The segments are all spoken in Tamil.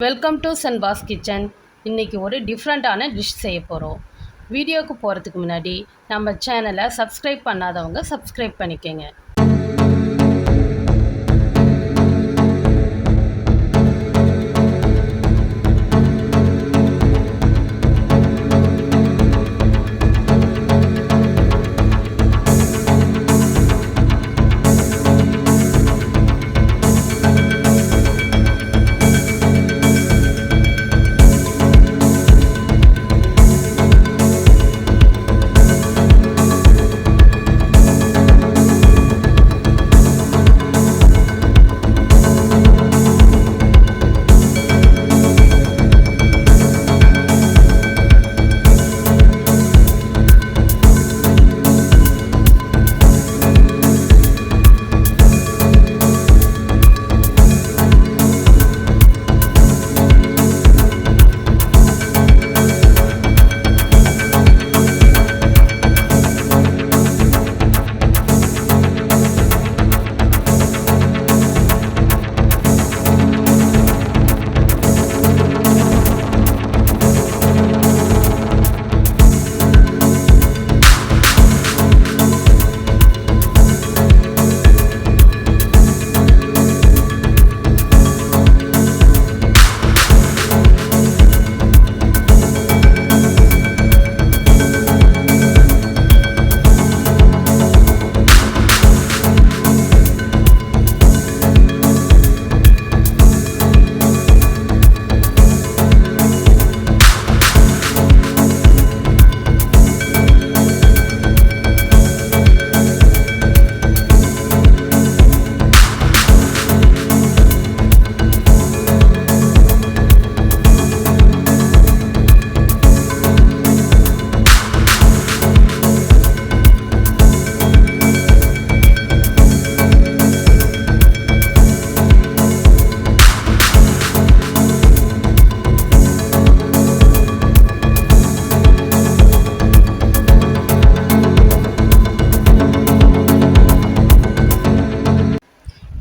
Welcome to சென்பாஸ் kitchen. இன்றைக்கி ஒரு டிஃப்ரெண்ட்டான டிஷ் செய்ய போகிறோம். வீடியோவுக்கு போகிறதுக்கு முன்னாடி நம்ம சேனலை சப்ஸ்கிரைப் பண்ணாதவங்க சப்ஸ்கிரைப் பண்ணிக்கோங்க.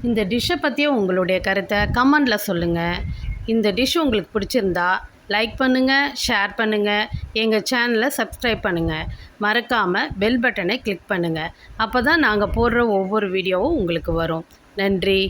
இந்த டிஷ்ஷை பற்றிய உங்களுடைய கருத்தை கமெண்டில் சொல்லுங்கள். இந்த டிஷ் உங்களுக்கு பிடிச்சிருந்தா லைக் பண்ணுங்கள், ஷேர் பண்ணுங்கள், எங்கள் சேனலை சப்ஸ்கிரைப் பண்ணுங்கள். மறக்காமல் பெல் பட்டனை கிளிக் பண்ணுங்கள். அப்போ தான் நாங்கள் போடுற ஒவ்வொரு வீடியோவும் உங்களுக்கு வரும். நன்றி.